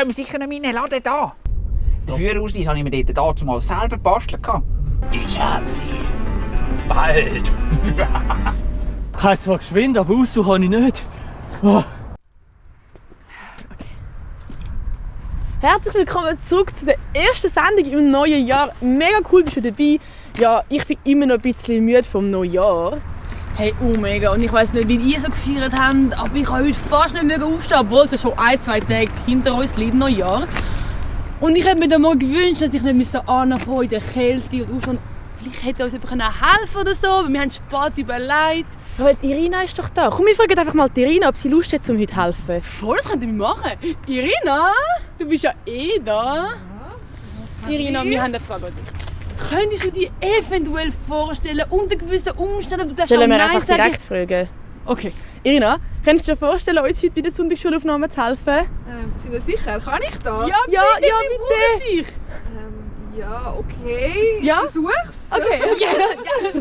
können wir sicher nicht mitnehmen. Lass den da. Den Führerausweis habe ich mir dort mal selber gebastelt. Ich hab sie. Bald. Ich kann zwar geschwind, aber Aussuch habe ich nicht. Oh. Herzlich willkommen zurück zu der ersten Sendung im neuen Jahr. Mega cool, bist du dabei. Ja, ich bin immer noch ein bisschen müde vom neuen Jahr. Hey, oh mega. Und ich weiss nicht, wie ihr so gefeiert habt, aber ich habe heute fast nicht mehr aufstehen, obwohl es schon 1-2 Tage hinter uns liegt, Neujahr. Und ich hätte mir dann mal gewünscht, dass ich nicht ankommen in der Kälte und aufstehen. Vielleicht hätte uns jemand helfen oder so, weil wir haben spät überlegt. Aber die Irina ist doch da. Komm, wir fragen einfach mal die Irina, ob sie Lust hat, um heute zu helfen. Voll, das könnten wir machen. Irina, du bist ja eh da. Ja, Irina, wir haben eine Frage an dich. Könntest du dir eventuell vorstellen, unter gewissen Umständen, du darfst Sollen wir Nein einfach sagen? direkt fragen? Okay. Irina, könntest du dir vorstellen, uns heute bei der Sonntagsschulaufnahme zu helfen? Sind wir sicher? Kann ich das? Ja, bitte. Dich. Ja, okay. Ja? Ich versuch's. Okay. Yes.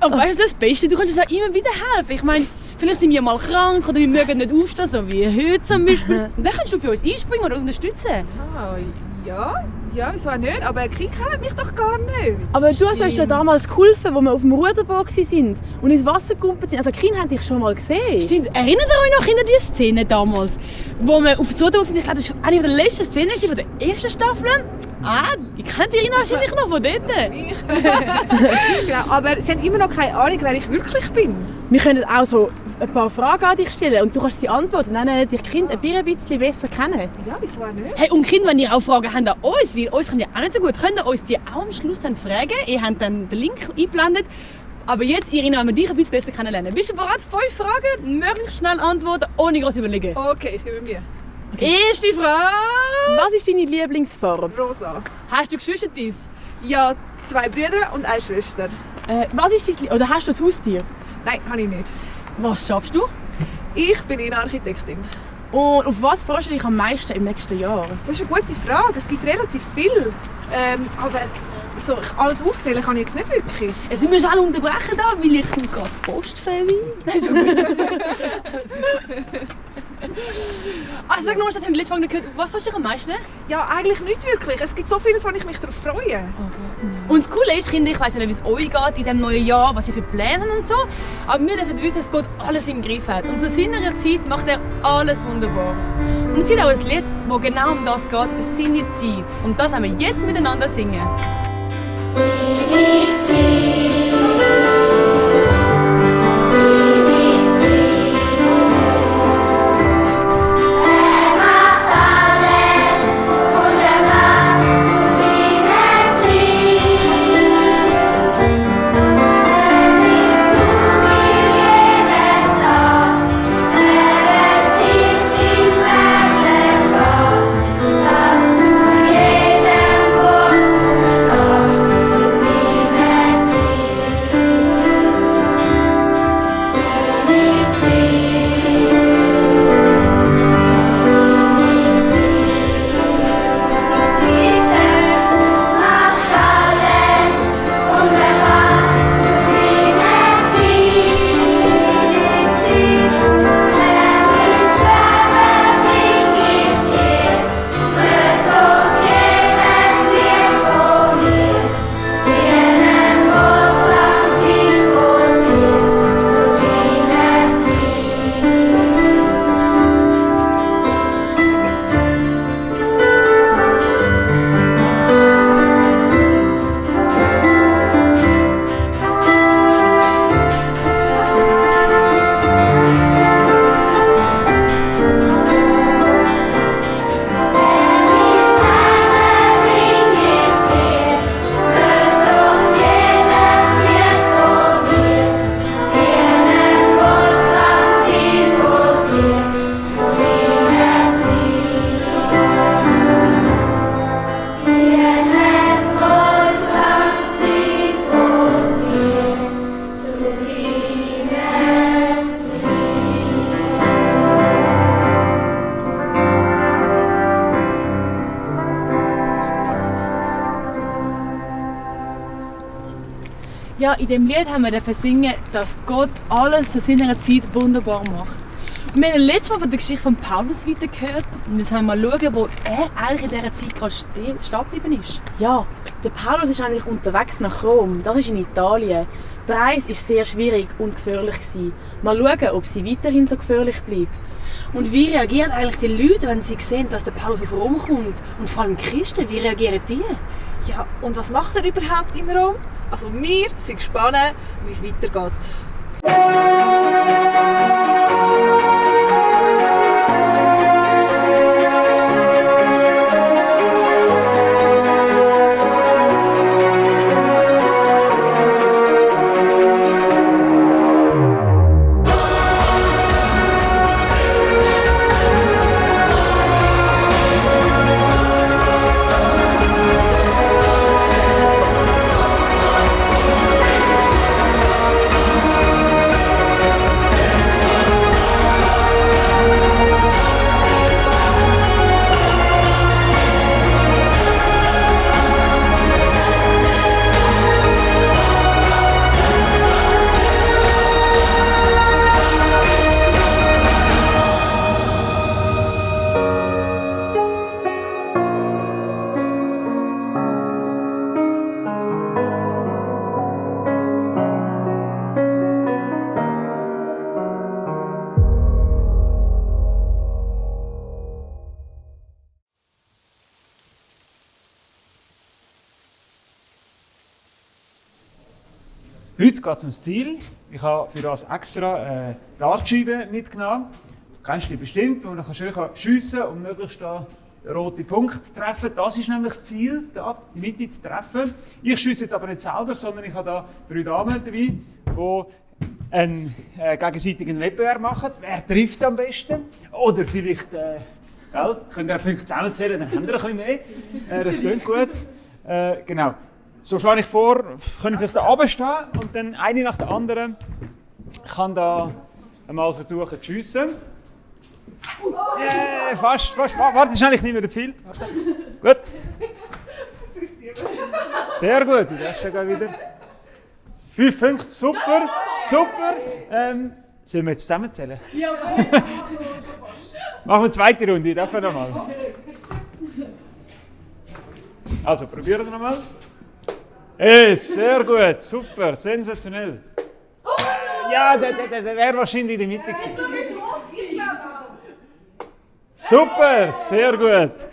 Und weißt du, das Beste, du kannst uns auch immer wieder helfen. Ich meine, vielleicht sind wir mal krank oder wir mögen nicht aufstehen, so wie heute zum Beispiel. Und dann kannst du für uns einspringen oder unterstützen. Ah, ja, wieso auch nicht? Aber Kinder kennen mich doch gar nicht. Aber du hast uns ja damals geholfen, als wir auf dem Ruderboot waren und ins Wasser gekumpelt sind. Also die Kinder haben dich schon mal gesehen. Stimmt. Erinnert ihr euch noch an die Szene damals, wo wir auf dem Ruderboot waren? Ich glaube, das war eine der letzten Szenen von der ersten Staffel. Ah, ich kenne Irina wahrscheinlich noch von dort. Genau, aber sie haben immer noch keine Ahnung, wer ich wirklich bin. Wir können auch so ein paar Fragen an dich stellen und du kannst sie antworten. Dann lernen dich Kinder ein bisschen besser kennen. Ja, wieso auch nicht? Hey, und Kinder, wenn ihr auch Fragen habt an uns, weil uns können ja auch nicht so gut, könnt ihr uns die auch am Schluss dann fragen. Ihr habt dann den Link eingeblendet. Aber jetzt, Irina, wenn wir dich ein bisschen besser kennenlernen. Bist du bereit? 5 Fragen, möglichst schnell antworten, ohne groß überlegen. Okay, ich gebe mir. Okay. Erste Frage. Was ist deine Lieblingsfarbe? Rosa. Hast du Geschwister? Ja, 2 Brüder und eine Schwester. Was ist dein, oder hast du ein Haustier? Nein, habe ich nicht. Was schaffst du? Ich bin Innenarchitektin. Und auf was freust du dich am meisten im nächsten Jahr? Das ist eine gute Frage. Es gibt relativ viel. Aber so, alles aufzählen kann ich jetzt nicht wirklich. Jetzt müssen wir alle unterbrechen, da, weil jetzt kommt gerade Postfälle. Nein, schon gut. Also sag nochmal, ich habe die letzte Frage nicht gehört. Auf was freust du dich am meisten? Ja, eigentlich nicht wirklich. Es gibt so vieles, wo ich mich darauf freue. Okay. Und das Coole ist, Kinder, ich weiss ja nicht, wie es euch geht in diesem neuen Jahr, was ihr für Pläne habt und so. Aber wir dürfen wissen, dass Gott alles im Griff hat. Und zu seiner Zeit macht er alles wunderbar. Und es gibt auch ein Lied, das genau um das geht, «Seine Zeit». Und das haben wir jetzt miteinander singen. Seine Zeit. Ja, in dem Lied haben wir singen, dass Gott alles zu seiner Zeit wunderbar macht. Wir haben letztes Mal von der Geschichte von Paulus weitergehört und jetzt haben wir mal schauen, wo er eigentlich in dieser Zeit gerade stehen geblieben ist. Ja, der Paulus ist eigentlich unterwegs nach Rom, das ist in Italien. Die Reise war sehr schwierig und gefährlich. Mal schauen, ob sie weiterhin so gefährlich bleibt. Und wie reagieren eigentlich die Leute, wenn sie sehen, dass der Paulus auf Rom kommt? Und vor allem die Christen, wie reagieren die? Ja, und was macht er überhaupt in Rom? Also wir sind gespannt, wie es weitergeht. Heute geht es ums Ziel. Ich habe für das extra eine Dartscheibe mitgenommen. Du kennst die bestimmt, wo man schön schiessen kann, um möglichst den roten Punkt zu treffen. Das ist nämlich das Ziel, da die Mitte zu treffen. Ich schiesse jetzt aber nicht selber, sondern ich habe da 3 Damen dabei, die einen gegenseitigen Wettbewerb machen. Wer trifft am besten? Oder vielleicht könnt ihr ein Punkt zusammenzählen, dann habt ihr ein bisschen mehr. Das klingt gut. Genau. So schlage ich vor, können vielleicht da oben stehen und dann eine nach der anderen kann da einmal versuchen zu schiessen. Fast. Warte, ist eigentlich nicht mehr viel. Gut. Sehr gut, du darfst ja wieder. 5 Punkte, super. Sollen wir jetzt zusammenzählen? Ja, machen wir eine zweite Runde, darf ich nochmal. Also, probieren wir nochmal. Sehr gut, super, sensationell. Ja, der wäre wahrscheinlich in der Mitte gewesen. Super, sehr gut.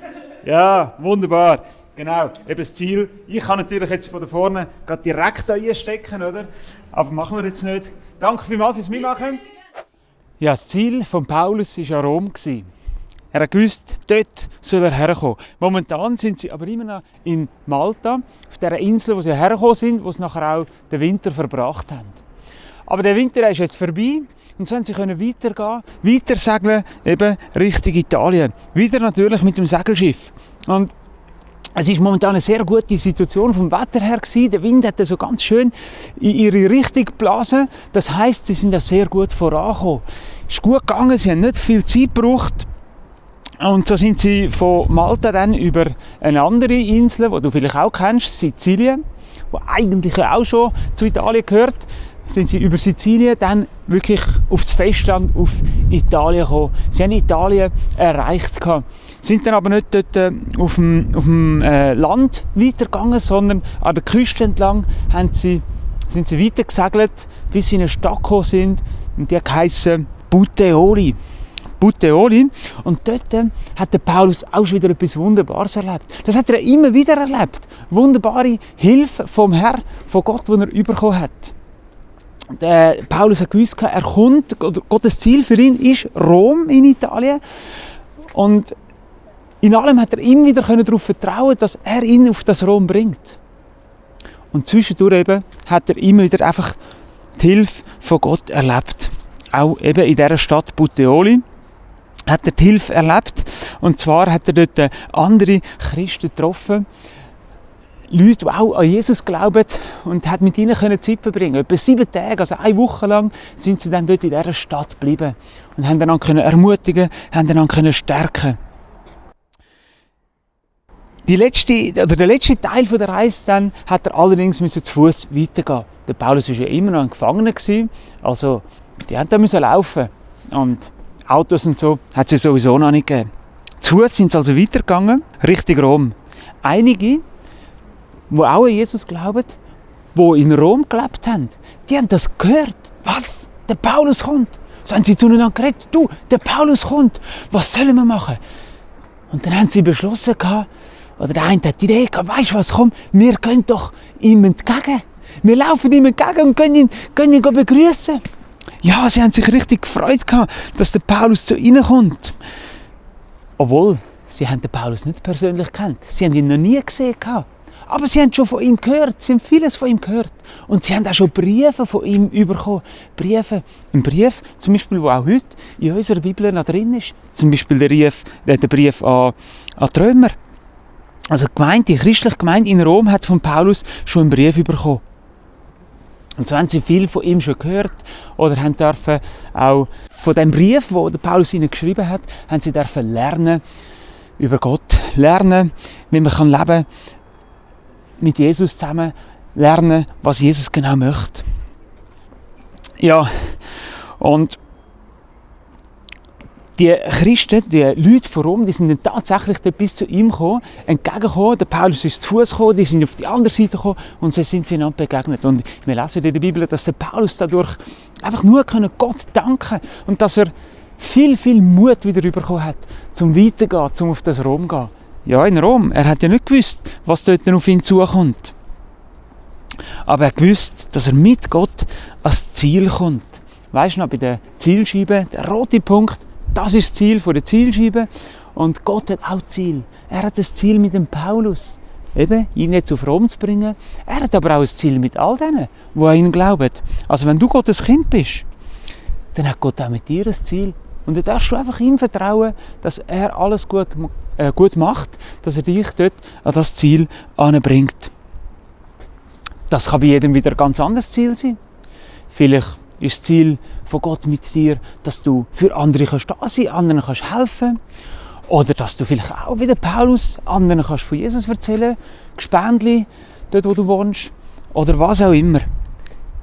Ja, wunderbar. Genau, eben das Ziel. Ich kann natürlich jetzt von da vorne direkt da einstecken, oder? Aber machen wir jetzt nicht. Danke vielmals fürs Mitmachen. Ja, das Ziel von Paulus war ja Rom. Er hat gewusst, dort soll er herkommen. Momentan sind sie aber immer noch in Malta, auf dieser Insel, wo sie hergekommen sind, wo sie nachher auch den Winter verbracht haben. Aber der Winter ist jetzt vorbei und so können sie weitergehen, weiter segeln, eben Richtung Italien. Wieder natürlich mit dem Segelschiff. Und es ist momentan eine sehr gute Situation vom Wetter her gewesen. Der Wind hat so ganz schön in ihre Richtung geblasen. Das heisst, sie sind auch sehr gut vorangekommen. Es ist gut gegangen, sie haben nicht viel Zeit gebraucht. Und so sind sie von Malta dann über eine andere Insel, die du vielleicht auch kennst, Sizilien, die eigentlich auch schon zu Italien gehört, sind sie über Sizilien dann wirklich aufs Festland, auf Italien gekommen. Sie haben Italien erreicht. Sind dann aber nicht dort auf dem Land weitergegangen, sondern an der Küste entlang sind sie weitergesegelt, bis sie in eine Stadt gekommen sind, und die heisst Puteoli. Und dort hat der Paulus auch schon wieder etwas Wunderbares erlebt. Das hat er immer wieder erlebt. Wunderbare Hilfe vom Herrn, von Gott, die er bekommen hat. Der Paulus hat gewusst, er kommt, Gottes Ziel für ihn ist Rom in Italien. Und in allem hat er immer wieder darauf vertrauen, dass er ihn auf das Rom bringt. Und zwischendurch eben hat er immer wieder einfach die Hilfe von Gott erlebt. Auch eben in dieser Stadt Puteoli hat er die Hilfe erlebt. Und zwar hat er dort andere Christen getroffen, Leute, die auch an Jesus glauben, und hat mit ihnen Zeit verbringen. Etwa 7 Tage, also 1 Woche lang, sind sie dann dort in dieser Stadt geblieben und haben einander ermutigen, haben einander stärken. Der letzte Teil der Reise dann, hat er allerdings zu Fuß weitergehen. Der Paulus war ja immer noch ein Gefangener, also die haben da laufen. Und Autos und so hat es sowieso noch nicht gegeben. Zu Fuß sind sie also weitergegangen, Richtung Rom. Einige, die auch an Jesus glauben, die in Rom gelebt haben, die haben das gehört. Was? Der Paulus kommt. So haben sie zueinander geredet. Du, der Paulus kommt. Was sollen wir machen? Und dann haben sie beschlossen, oder der eine hat die Idee gehabt, weisst du was, komm, wir gehen doch ihm entgegen. Wir laufen ihm entgegen und gehen ihn begrüßen. Ja, sie haben sich richtig gefreut gehabt, dass der Paulus zu ihnen kommt. Obwohl, sie haben den Paulus nicht persönlich gekannt. Sie haben ihn noch nie gesehen gehabt. Aber sie haben schon von ihm gehört, sie haben vieles von ihm gehört. Und sie haben auch schon Briefe von ihm bekommen. Briefe. Ein Brief, zum Beispiel, der auch heute in unserer Bibel noch drin ist. Zum Beispiel der Brief an die Römer. Also die christliche Gemeinde in Rom hat von Paulus schon einen Brief bekommen. Und so haben sie viel von ihm schon gehört oder haben dürfen auch von dem Brief, den der Paulus ihnen geschrieben hat, haben sie dürfen lernen über Gott, lernen, wie man leben kann, mit Jesus zusammen, lernen, was Jesus genau möchte. Ja, und die Christen, die Leute von Rom, die sind dann tatsächlich bis zu ihm gekommen, entgegengekommen. Der Paulus ist zu Fuß gekommen, die sind auf die andere Seite gekommen und so sind sie einander begegnet. Und wir lesen in der Bibel, dass der Paulus dadurch einfach nur Gott danken konnte und dass er viel, viel Mut wieder bekommen hat, zum Weitergehen, zum auf das Rom zu gehen. Ja, in Rom. Er hat ja nicht gewusst, was dort auf ihn zukommt. Aber er wusste, dass er mit Gott ans Ziel kommt. Weisst du noch, bei der Zielscheibe, der rote Punkt, das ist das Ziel der Zielscheibe. Und Gott hat auch Ziel. Er hat das Ziel mit dem Paulus, eben, ihn jetzt auf Rom zu bringen. Er hat aber auch ein Ziel mit all denen, die an ihn glauben. Also wenn du Gottes Kind bist, dann hat Gott auch mit dir ein Ziel. Und dann darfst du einfach ihm vertrauen, dass er alles gut macht, dass er dich dort an das Ziel anbringt. Das kann bei jedem wieder ein ganz anderes Ziel sein. Vielleicht ist das Ziel von Gott mit dir, dass du für andere da sein kannst, anderen kannst helfen. Oder dass du vielleicht auch wie der Paulus anderen kannst von Jesus erzählen, Gespendli, dort wo du wohnst, oder was auch immer.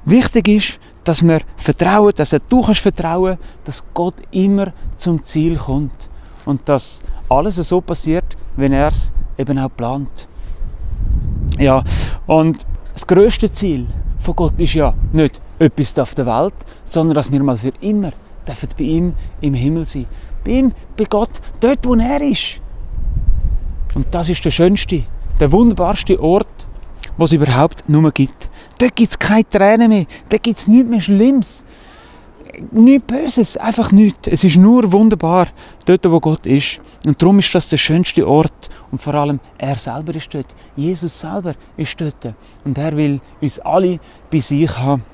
Wichtig ist, dass wir vertrauen, dass du kannst vertrauen, dass Gott immer zum Ziel kommt. Und dass alles so passiert, wenn er es eben auch plant. Ja, und das grösste Ziel von Gott ist ja nicht etwas auf der Welt, sondern dass wir mal für immer dürfen bei ihm im Himmel sein. Bei ihm, bei Gott, dort wo er ist. Und das ist der schönste, der wunderbarste Ort, was es überhaupt nur gibt. Dort gibt es keine Tränen mehr, dort gibt es nichts mehr Schlimmes. Nichts Böses, einfach nichts. Es ist nur wunderbar, dort wo Gott ist. Und darum ist das der schönste Ort. Und vor allem, er selber ist dort. Jesus selber ist dort. Und er will uns alle bei sich haben.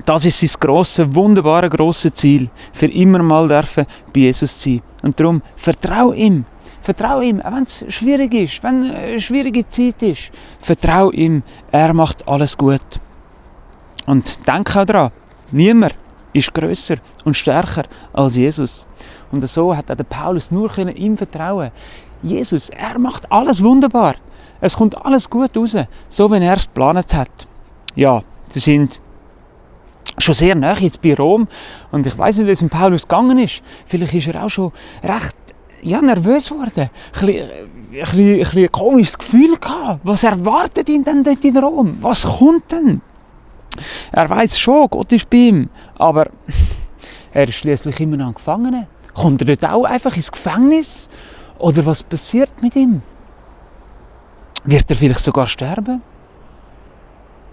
Das ist sein grosses, wunderbare, grosses Ziel. Für immer mal dürfen bei Jesus sein. Und darum, vertrau ihm. Vertrau ihm, auch wenn es schwierig ist, wenn eine schwierige Zeit ist. Vertrau ihm, er macht alles gut. Und denk auch daran, niemand ist grösser und stärker als Jesus. Und so hat auch der Paulus nur ihm vertrauen. Jesus, er macht alles wunderbar. Es kommt alles gut raus, so wie er es geplant hat. Ja, sie sind schon sehr nahe jetzt bei Rom. Und ich weiss nicht, wie es Paulus gegangen ist. Vielleicht ist er auch schon recht nervös geworden. Ein komisches Gefühl gehabt. Was erwartet ihn denn dort in Rom? Was kommt denn? Er weiss schon, Gott ist bei ihm. Aber er ist schliesslich immer noch ein Gefangener. Kommt er dort auch einfach ins Gefängnis? Oder was passiert mit ihm? Wird er vielleicht sogar sterben?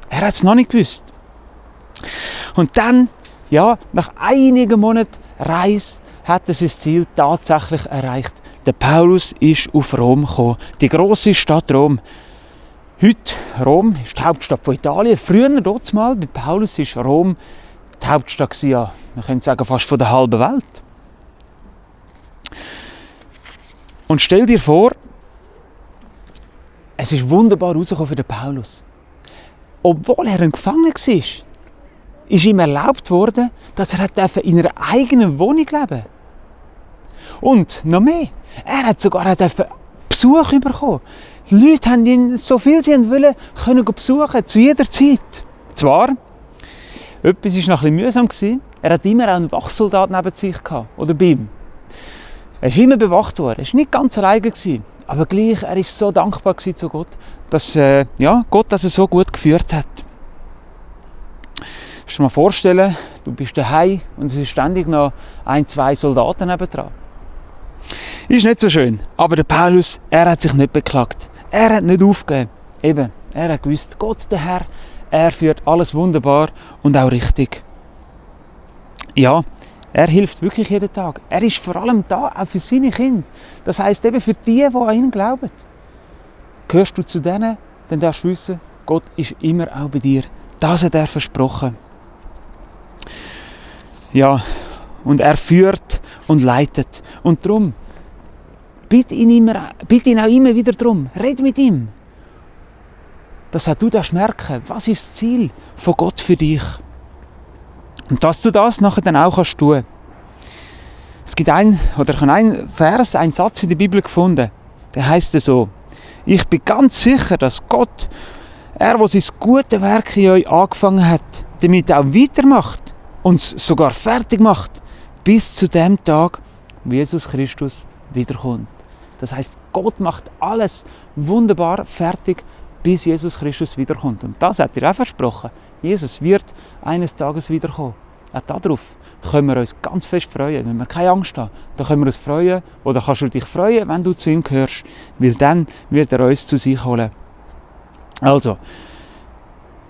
Er hat es noch nicht gewusst. Und dann, ja, nach einigen Monaten Reise, hat er sein Ziel tatsächlich erreicht. Der Paulus ist auf Rom gekommen, die grosse Stadt Rom. Heute, Rom ist die Hauptstadt von Italien. Früher, dort mal, bei Paulus war Rom die Hauptstadt, ja, man könnte sagen, fast von der halben Welt. Und stell dir vor, es ist wunderbar rausgekommen für den Paulus. Obwohl er ein Gefangener war, ist ihm erlaubt worden, dass er in einer eigenen Wohnung leben durfte. Und noch mehr, er hat sogar Besuch bekommen. Die Leute haben ihn, so viel sie wollen, können besuchen, zu jeder Zeit. Zwar, etwas war noch ein bisschen mühsam, Er hat immer auch einen Wachsoldat neben sich gehabt, oder bei ihm. Er ist immer bewacht worden, er war nicht ganz alleine gewesen, aber gleich, er ist so dankbar gewesen zu Gott, dass Gott das so gut geführt hat. Du musst dir mal vorstellen, du bist daheim und es ist ständig noch 1, 2 Soldaten nebendran. Ist nicht so schön, aber der Paulus, er hat sich nicht beklagt. Er hat nicht aufgegeben. Eben, er hat gewusst, Gott, der Herr, er führt alles wunderbar und auch richtig. Ja, er hilft wirklich jeden Tag. Er ist vor allem da, auch für seine Kinder. Das heisst eben für die an ihn glauben. Gehörst du zu denen, dann darfst du wissen, Gott ist immer auch bei dir. Das hat er versprochen. Ja, und er führt und leitet. Und darum, bitte ihn auch immer wieder darum. Red mit ihm. Dass auch du merken, was ist das Ziel von Gott für dich. Und dass du das nachher dann auch kannst tun. Es gibt einen Vers, einen Satz in der Bibel gefunden. Der heißt so: Ich bin ganz sicher, dass Gott, er, der sein gutes Werk in euch angefangen hat, damit auch weitermacht und es sogar fertig macht, bis zu dem Tag, wo Jesus Christus wiederkommt. Das heisst, Gott macht alles wunderbar fertig, bis Jesus Christus wiederkommt. Und das hat er auch versprochen. Jesus wird eines Tages wiederkommen. Auch darauf können wir uns ganz fest freuen. Wenn wir keine Angst haben, dann können wir uns freuen. Oder kannst du dich freuen, wenn du zu ihm gehörst. Weil dann wird er uns zu sich holen. Also,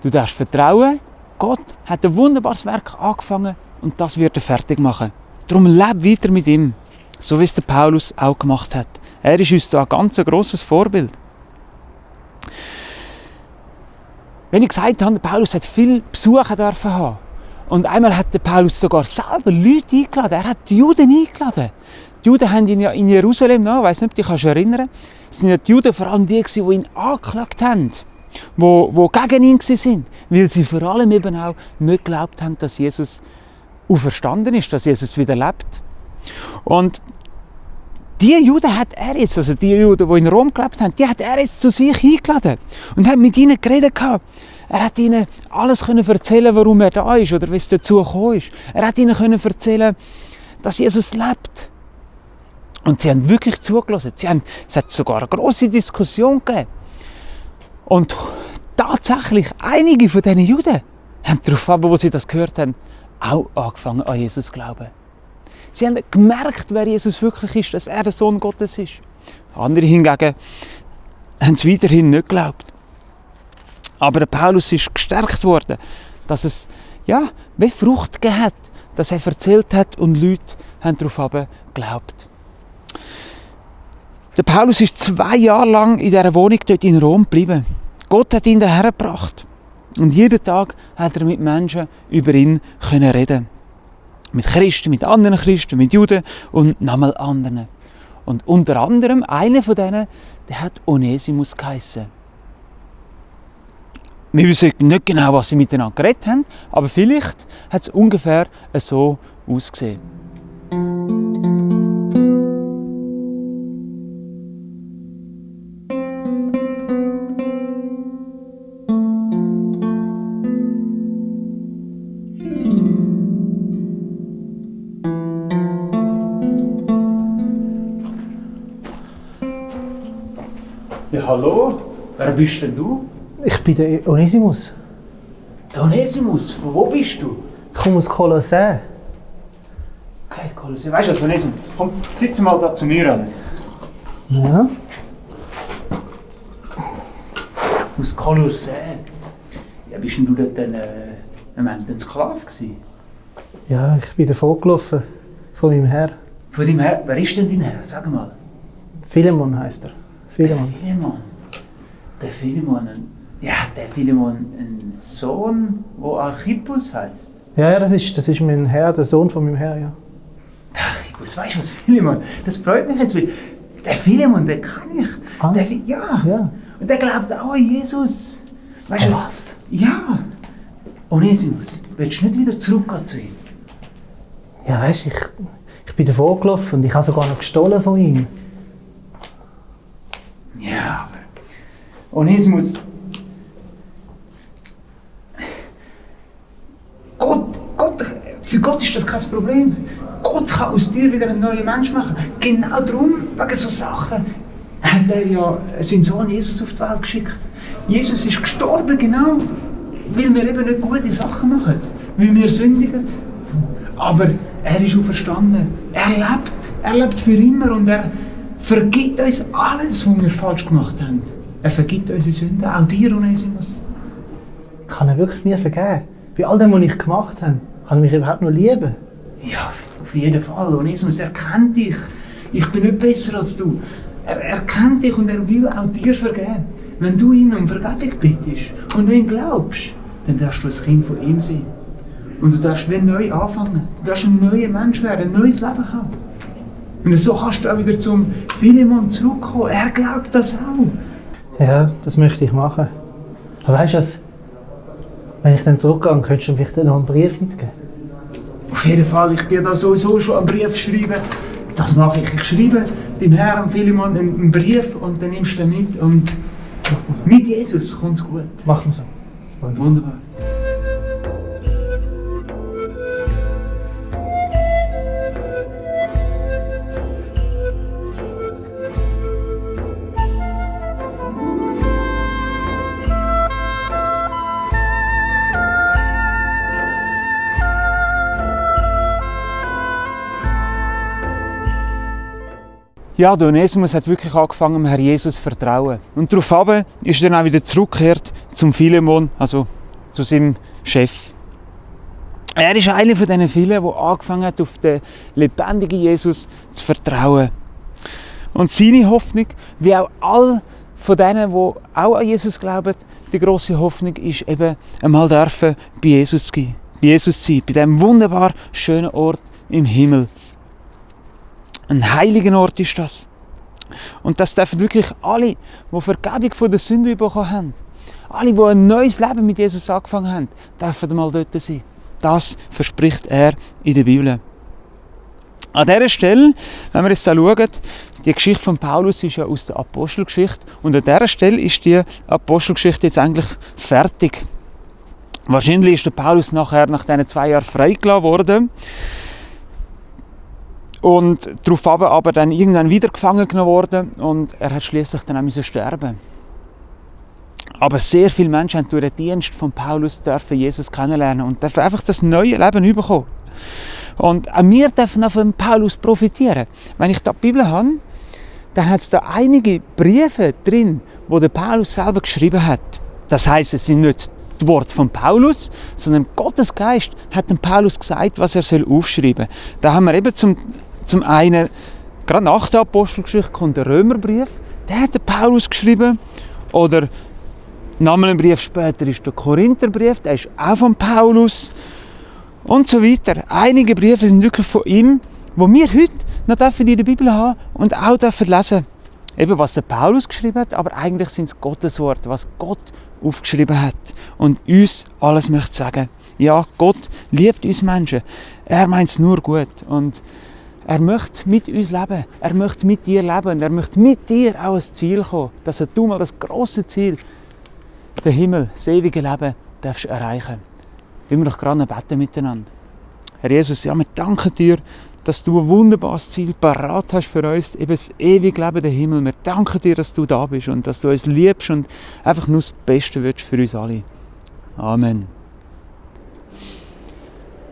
du darfst vertrauen, Gott hat ein wunderbares Werk angefangen und das wird er fertig machen. Darum leb weiter mit ihm, so wie es der Paulus auch gemacht hat. Er ist uns da ein ganz grosses Vorbild. Wenn ich gesagt habe, Paulus hat viele Besucher dürfen haben. Und einmal hat der Paulus sogar selber Leute eingeladen. Er hat die Juden eingeladen. Die Juden haben ihn ja in Jerusalem, ich weiss nicht, ob du dich erinnern kannst, es sind ja die Juden vor allem die, die ihn angeklagt haben, die gegen ihn waren, weil sie vor allem eben auch nicht geglaubt haben, dass Jesus auferstanden ist, dass Jesus wieder lebt. Und die Juden hat er jetzt, also die Juden, die in Rom gelebt haben, die hat er jetzt zu sich eingeladen und hat mit ihnen geredet gehabt. Er hat ihnen alles erzählen, warum er da ist oder wie es dazu gekommen ist. Er hat ihnen erzählen, dass Jesus lebt. Und sie haben wirklich zugelassen. Es hat sogar eine grosse Diskussion gegeben. Und tatsächlich einige von diesen Juden haben darauf, wo sie das gehört haben, auch angefangen an Jesus zu glauben. Sie haben gemerkt, wer Jesus wirklich ist, dass er der Sohn Gottes ist. Andere hingegen haben es weiterhin nicht geglaubt. Aber der Paulus ist gestärkt worden, dass es wie Frucht gegeben hat, dass er erzählt hat und Leute haben darauf geglaubt. Der Paulus ist 2 Jahre lang in dieser Wohnung dort in Rom geblieben. Gott hat ihn daher gebracht. Und jeden Tag hat er mit Menschen über ihn reden. Mit Christen, mit anderen Christen, mit Juden und nochmal anderen. Und unter anderem, einer von denen, der hat Onesimus geheissen. Wir wissen nicht genau, was sie miteinander geredet haben, aber vielleicht hat es ungefähr so ausgesehen. Ja, hallo, wer bist denn du? Ich bin der Onesimus. Der Onesimus, von wo bist du? Ich komme aus Kolossä. Okay, Kolossä. Weißt du was, Onesimus? Komm, sitz mal da zu mir an. Ja. Aus Kolossä. Ja, bist denn du dort ein Sklave gewesen? Ja, ich bin davon gelaufen. Von meinem Herr. Von deinem Herr? Wer ist denn dein Herr? Sag mal. Philemon heisst er. Philemon. Der Philemon. Ja, der Philemon, ein Sohn, der Archippus heisst. Ja, das ist mein Herr, der Sohn von meinem Herr, ja. Der Archippus, weißt du was, Philemon? Das freut mich jetzt, weil der Philemon, den kann ich. Ah. Ja. Und der glaubt auch an Jesus. Weißt du? Was? Ja. Onesimus, willst du nicht wieder zurückgehen zu ihm? Ja, weißt du, ich bin davon gelaufen und ich habe sogar noch gestohlen von ihm. Ja, aber Onesimus, für Gott Gott ist das kein Problem. Gott kann aus dir wieder einen neuen Mensch machen. Genau darum, wegen so Sachen, hat er ja seinen Sohn Jesus auf die Welt geschickt. Jesus ist gestorben, genau, weil wir eben nicht gute Sachen machen, weil wir sündigen. Aber er ist auferstanden. Er lebt für immer und er vergibt uns alles, was wir falsch gemacht haben. Er vergibt unsere Sünden, auch dir, Onesimus. Kann er wirklich mir vergeben? Bei all dem, was ich gemacht habe, kann er mich überhaupt noch lieben? Ja, auf jeden Fall. Onesimus, er kennt dich. Ich bin nicht besser als du. Er kennt dich und er will auch dir vergeben. Wenn du ihn um Vergebung bittest und an ihn glaubst, dann darfst du ein Kind von ihm sein. Und du darfst wieder neu anfangen. Du darfst ein neuer Mensch werden, ein neues Leben haben. Und so kannst du auch wieder zum Philemon zurückkommen. Er glaubt das auch. Ja, das möchte ich machen. Aber weißt du was? Wenn ich dann zurückgehe, könntest du mir vielleicht noch einen Brief mitgeben? Auf jeden Fall, ich bin da sowieso schon einen Brief schreiben. Das mache ich. Ich schreibe dem Herrn Philemon einen Brief und dann nimmst du ihn mit. Und mit Jesus kommt es gut. Machen wir so. Wunderbar. Ja, der Onesimus hat wirklich angefangen, dem Herr Jesus zu vertrauen. Und daraufhin ist er dann auch wieder zurückgekehrt zum Philemon, also zu seinem Chef. Er ist einer von diesen vielen, der angefangen hat, auf den lebendigen Jesus zu vertrauen. Und seine Hoffnung, wie auch all von denen, die auch an Jesus glauben, die grosse Hoffnung ist eben, einmal dürfen bei Jesus zu sein, bei diesem wunderbar schönen Ort im Himmel. Ein heiliger Ort ist das. Und das dürfen wirklich alle, die Vergebung von der Sünde bekommen haben, alle, die ein neues Leben mit Jesus angefangen haben, dürfen mal dort sein. Das verspricht er in der Bibel. An dieser Stelle, wenn wir jetzt schauen, die Geschichte von Paulus ist ja aus der Apostelgeschichte und an dieser Stelle ist die Apostelgeschichte jetzt eigentlich fertig. Wahrscheinlich ist der Paulus nachher nach diesen 2 Jahren freigelassen worden. Und daraufhin aber dann irgendwann wieder gefangen genommen worden und er hat schließlich dann auch sterben. Aber sehr viele Menschen haben durch den Dienst von Paulus dürfen Jesus kennenlernen und dürfen einfach das neue Leben bekommen. Und auch wir dürfen auch von Paulus profitieren. Wenn ich da die Bibel habe, dann hat es da einige Briefe drin, die der Paulus selber geschrieben hat. Das heisst, es sind nicht die Worte von Paulus, sondern Gottes Geist hat dem Paulus gesagt, was er aufschreiben soll. Da haben wir eben zum einen, gerade nach der Apostelgeschichte kommt der Römerbrief, der hat der Paulus geschrieben. Oder nochmal ein Brief später ist der Korintherbrief, der ist auch von Paulus. Und so weiter. Einige Briefe sind wirklich von ihm, die wir heute noch in der Bibel haben und auch lesen dürfen. Eben was der Paulus geschrieben hat, aber eigentlich sind es Gottes Worte, was Gott aufgeschrieben hat. Und uns alles möchte sagen, ja, Gott liebt uns Menschen. Er meint es nur gut. Und er möchte mit uns leben. Er möchte mit dir leben. Und er möchte mit dir auch ans Ziel kommen. Dass du mal das grosse Ziel, den Himmel, das ewige Leben, darfst erreichen. Wir doch gerade beten miteinander. Herr Jesus, ja, wir danken dir, dass du ein wunderbares Ziel parat hast für uns, eben das ewige Leben, den Himmel. Wir danken dir, dass du da bist und dass du uns liebst und einfach nur das Beste willst für uns alle. Amen.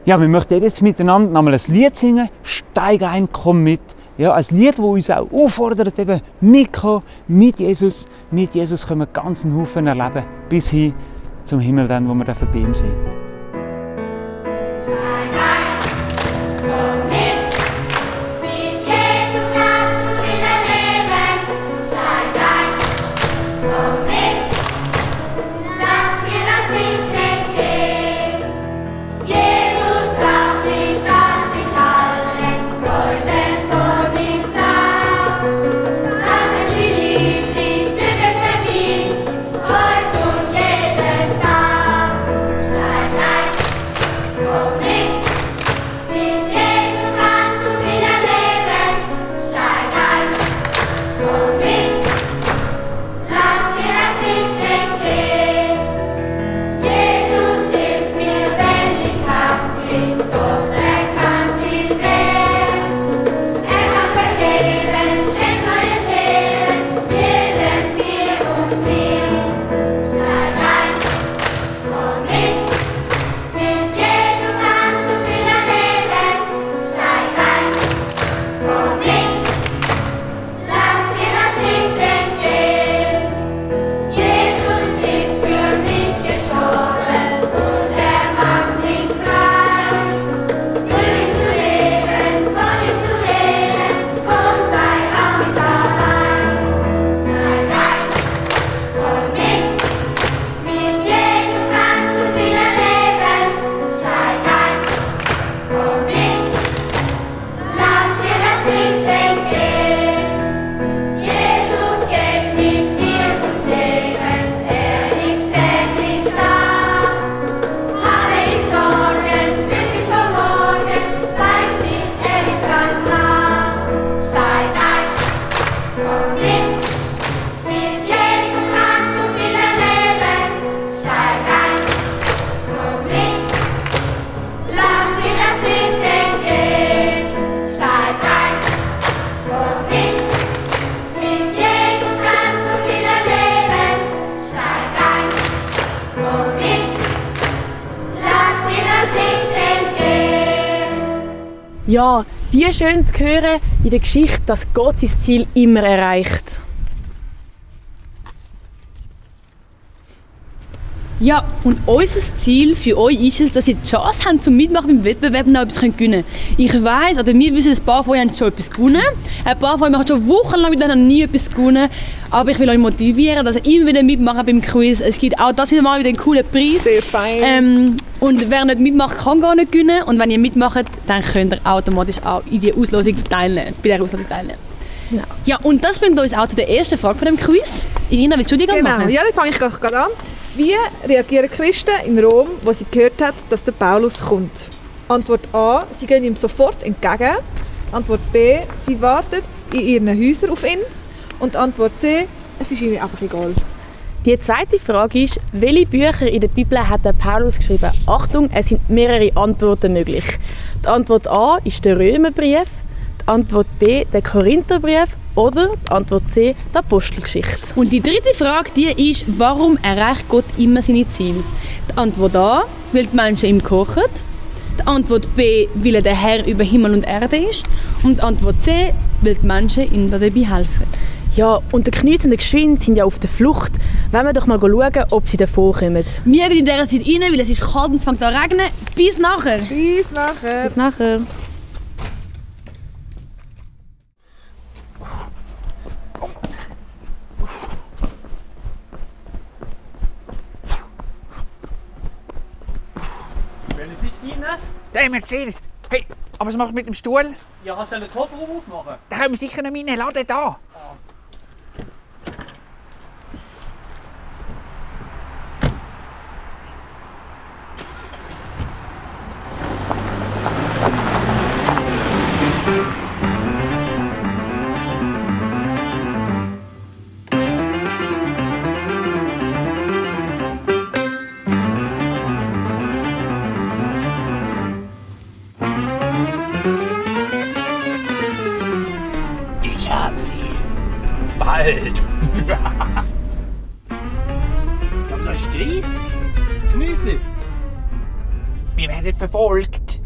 Ja, wir möchten jetzt miteinander nochmal ein Lied singen. Steig ein, komm mit. Ja, ein Lied, das uns auch auffordert, eben mitkommen, mit Jesus. Mit Jesus können wir ganz einen Haufen erleben, bis hin zum Himmel, dann, wo wir bei ihm sind. Steig Ja, wie schön zu hören in der Geschichte, dass Gott sein Ziel immer erreicht. Ja, und unser Ziel für euch ist es, dass ihr die Chance habt, zum Mitmachen beim Wettbewerb noch etwas gewinnen könnt. Ich weiss, oder wir wissen, ein paar von euch haben schon etwas gewonnen. Ein paar von euch machen schon wochenlang miteinander nie etwas gewonnen. Aber ich will euch motivieren, dass ihr immer wieder mitmachen beim Quiz. Es gibt auch das wieder mal einen coolen Preis. Sehr fein. Und wer nicht mitmacht, kann gar nicht gewinnen. Und wenn ihr mitmacht, dann könnt ihr automatisch auch in der Auslosung teilnehmen. Bei der Auslosung teilnehmen. Genau. Ja, und das bringt uns auch zu der ersten Frage von dem Quiz. Irina, willst du die machen? Genau, ja, dann fange ich gerade an. Wie reagieren Christen in Rom, wo sie gehört haben, dass der Paulus kommt? Antwort A, sie gehen ihm sofort entgegen. Antwort B, sie warten in ihren Häusern auf ihn. Und Antwort C, es ist ihnen einfach egal. Die zweite Frage ist, welche Bücher in der Bibel hat der Paulus geschrieben? Achtung, es sind mehrere Antworten möglich. Die Antwort A ist der Römerbrief, die Antwort B der Korintherbrief oder die Antwort C die Apostelgeschichte. Und die dritte Frage die ist, warum erreicht Gott immer seine Ziele? Die Antwort A, weil die Menschen ihm kochen. Die Antwort B, weil er der Herr über Himmel und Erde ist. Und die Antwort C, weil die Menschen ihm dabei helfen. Ja, und die Knechte und die Geschwind sind ja auf der Flucht. Wollen wir doch mal schauen, ob sie davor kommen. Wir gehen in dieser Zeit rein, weil es ist kalt und es fängt an zu regnen. Bis nachher! Bis nachher! Bis nachher! Welches ist deine? Der Mercedes. Hey, aber was macht mit dem Stuhl? Ja, kannst du den Kofferraum aufmachen? Da können wir sicher nicht rein. Lass den da. Ich hab sie. Bald. Aber das ist 30. Gemüsli. Wir werden verfolgt.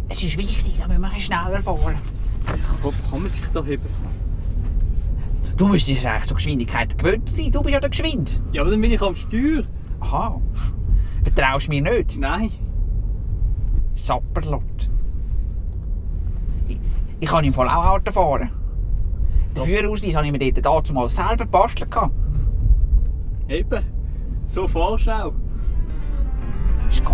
Es ist wichtig, dass wir schneller fahren. Wo kann man sich da heben? Du müsstest eigentlich so Geschwindigkeiten gewöhnt sein. Du bist ja der Geschwind. Ja, aber dann bin ich am Steuer. Aha. Vertraust du mir nicht? Nein. Sapperlot. Ich kann im Fall auch Auto fahren. Den Führerausweis habe ich mir dort dazu mal selber gebastelt. Eben. So fahrst du auch. Es geht.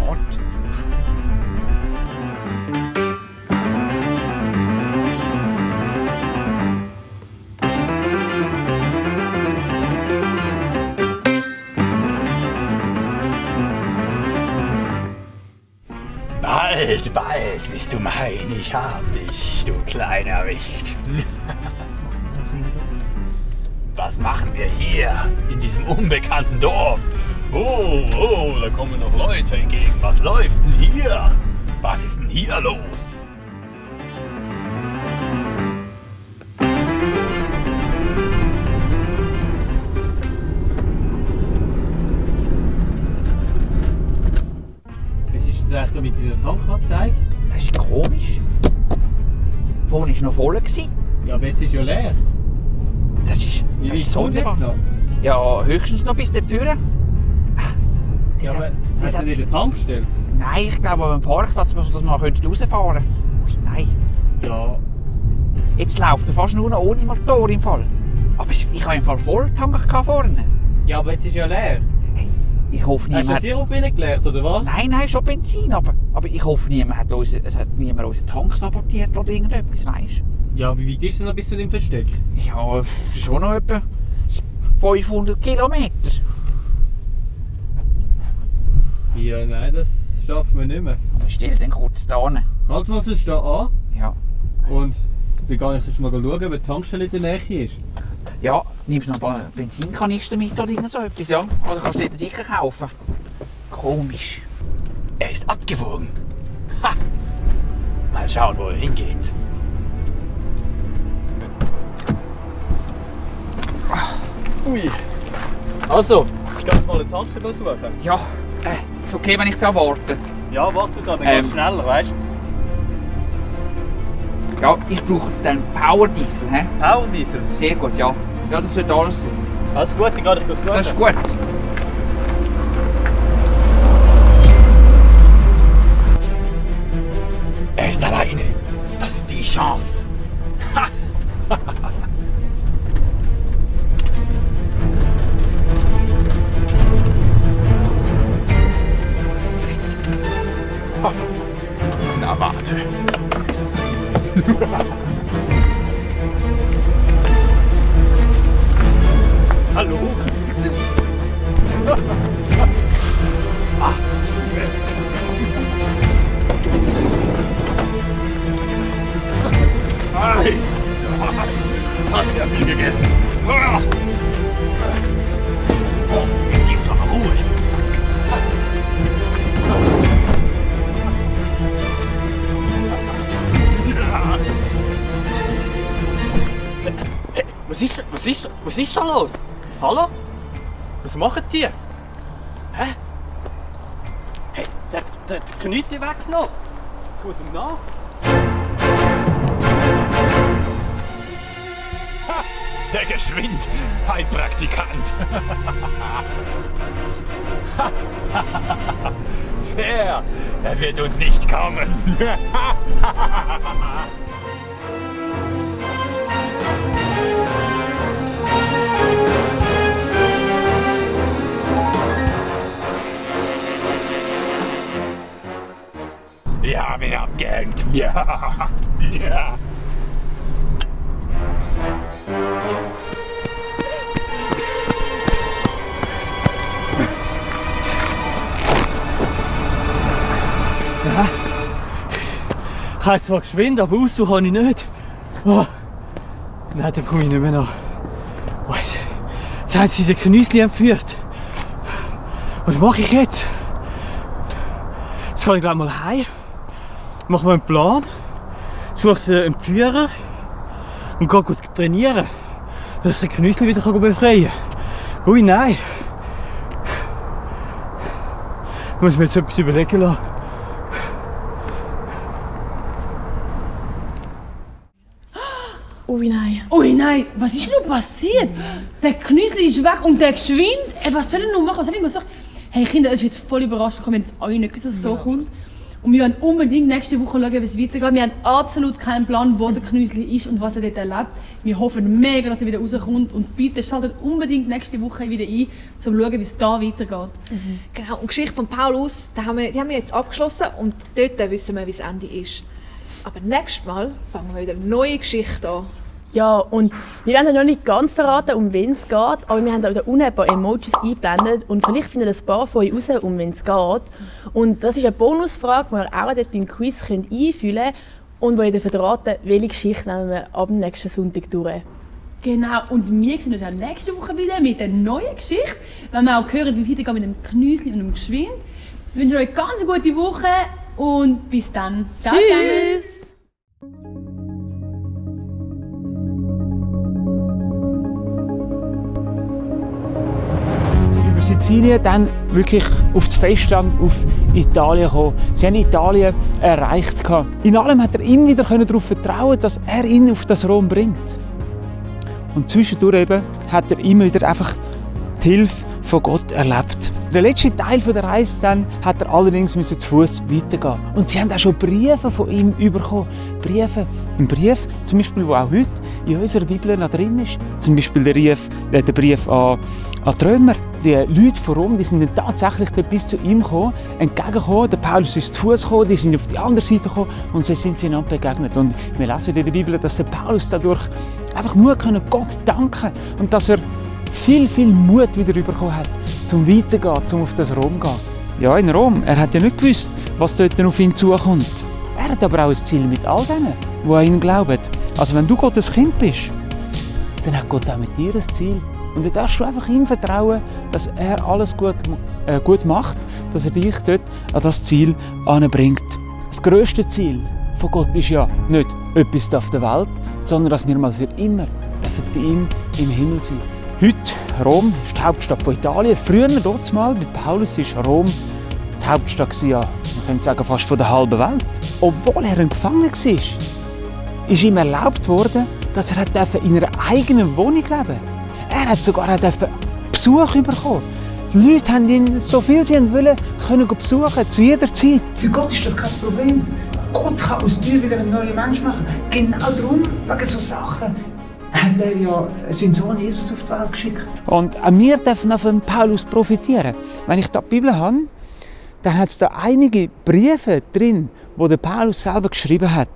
Bald, bald bist du mein. Ich hab dich, du kleiner Wicht. Was machen wir hier in diesem unbekannten Dorf? Oh, oh, da kommen noch Leute entgegen. Was läuft denn hier? Was ist denn hier los? deinen Tank angezeigt. Das ist komisch. Vorhin war noch voll. Ja, aber jetzt ist ja leer. Das ist Wie weit sonderbar. kommst du jetzt noch? Ja, höchstens noch bis dort vorne. Ja, aber hast du nicht eine Tankstelle? Nein, ich glaube am Parkplatz, dass wir noch rausfahren können. Ui, nein. Ja. Jetzt läuft er fast nur noch ohne Motor im Fall. Aber ich habe im Fall Volltank vorne. Ja, aber jetzt ist ja leer. Hey, ich hoffe Hast du niemand... den Sirup reingeleert, oder was? Nein, schon Benzin, aber ich hoffe niemand hat unseren Tank sabotiert oder irgendetwas, weisst du? Ja, wie weit ist es noch bis zu dem Versteck? Ja, schon noch etwa 500 Kilometer. Ja, nein, das schaffen wir nicht mehr. Aber stell den kurz da hin. Halt mal sonst da an Ja. und dann kann ich sonst mal schauen, ob eine Tankstelle in der Nähe ist. Ja, nimmst du noch ein paar Benzinkanister mit oder irgend so etwas, ja? Oder kannst du dort sicher kaufen? Komisch. Er ist abgewogen. Ha! Mal schauen, wo er hingeht. Ui. Also, ich kann jetzt mal eine Tankstelle suchen. Ja, ist okay, wenn ich da warte. Ja, warte da, dann geht's schneller, weißt du? Ja, ich brauche den Power Diesel, hä? Power Diesel. Sehr gut, ja. Ja, das sollte alles sein. Alles gut, dann gehe ich suchen. Das ist gut. Er ist alleine. Das ist die Chance. Na warte. Hallo? Hat er viel gegessen. Oh, jetzt gibt's doch mal Ruhe. Hey, was ist da los? Hallo? Was macht ihr? Hä? Hey, der hat die Knüttel weggenommen. Ich muss ihm nach. Der Geschwindheitpraktikant. Fair, er wird uns nicht kommen. Wir haben ihn abgehängt. Ja. Ja. Ich habe zwar geschwind, aber Ausdauer habe ich nicht. Oh. Nein, dann komme ich nicht mehr nach. Oh, jetzt haben sie den Knüssli entführt. Was mache ich jetzt? Jetzt gehe ich gleich mal heim. Mache mir einen Plan. Suche den Entführer. Und gehe gut trainieren. Dass ich den Knüssli wieder befreien kann. Ui, nein. Ich muss mir jetzt etwas überlegen lassen. Ui nein, was ist nun passiert? Der Knüssli ist weg und der geschwind. Ey, was soll ich nun machen? Was soll ich noch sagen? Hey Kinder, es ist jetzt voll überrascht, wenn es alle nicht gewusst, dass es so kommt. Und wir werden unbedingt nächste Woche schauen, wie es weitergeht. Wir haben absolut keinen Plan, wo der Knüssli ist und was er dort erlebt. Wir hoffen mega, dass er wieder rauskommt. Und bitte schaltet unbedingt nächste Woche wieder ein, um zu schauen, wie es da weitergeht. Genau, und die Geschichte von Paulus, die haben wir jetzt abgeschlossen und dort wissen wir, wie das Ende ist. Aber nächstes Mal fangen wir wieder eine neue Geschichte an. Ja, und wir werden noch nicht ganz verraten, um wen es geht, aber wir haben da unten ein paar Emojis eingeblendet und vielleicht finden ein paar von euch raus, um wen es geht. Und das ist eine Bonusfrage, die ihr auch dort beim Quiz einfüllen könnt und wo ihr verraten, welche Geschichte nehmen wir ab dem nächsten Sonntag durch. Genau, und wir sehen uns auch nächste Woche wieder mit einer neuen Geschichte, wenn wir auch hören, wie es weitergeht mit dem Knüssli und dem Geschwind. Ich wünsche euch eine ganz gute Woche und bis dann. Ciao, tschüss! Sizilien, dann wirklich aufs Festland, auf Italien gekommen. Sie haben Italien erreicht. In allem hat er immer wieder darauf vertrauen, dass er ihn auf das Rom bringt. Und zwischendurch eben hat er immer wieder einfach die Hilfe von Gott erlebt. Der letzte Teil der Reise dann hat er allerdings zu Fuß weitergehen. Und sie haben auch schon Briefe von ihm bekommen. Ein Brief, zum Beispiel, der auch heute in unserer Bibel noch drin ist. Zum Beispiel der Brief an die Römer. Die Leute von Rom, die sind dann tatsächlich bis zu ihm entgegengekommen. Der Paulus ist zu Fuß gekommen, die sind auf die andere Seite gekommen und sie sind einander begegnet. Und wir lesen in der Bibel, dass der Paulus dadurch einfach nur Gott danken konnte und dass er viel Mut wieder bekommen hat, zum Weitergehen, zum auf das Rom zu gehen. Ja, in Rom. Er hat ja nicht gewusst, was dort auf ihn zukommt. Er hat aber auch ein Ziel mit all denen, die an ihn glauben. Also wenn du Gottes Kind bist, dann hat Gott auch mit dir ein Ziel. Und du darfst einfach ihm vertrauen, dass er alles gut macht, dass er dich dort an das Ziel anbringt. Das grösste Ziel von Gott ist ja nicht etwas auf der Welt, sondern dass wir mal für immer bei ihm im Himmel sind. Heute, Rom ist die Hauptstadt von Italien. Früher, dort mal, bei Paulus, war Rom die Hauptstadt, ja, man könnte sagen, fast von der halben Welt. Obwohl er ein Gefangener war, ist ihm erlaubt worden, dass er in einer eigenen Wohnung leben durfte. Er hat sogar Besuch bekommen. Die Leute haben ihn so viel sie wollen, können besuchen, zu jeder Zeit. Für Gott ist das kein Problem. Gott kann aus dir wieder einen neuen Mensch machen. Genau darum, wegen so Sachen, hat er ja seinen Sohn Jesus auf die Welt geschickt. Und auch wir dürfen von Paulus profitieren. Wenn ich da die Bibel habe, dann hat es da einige Briefe drin, die der Paulus selber geschrieben hat.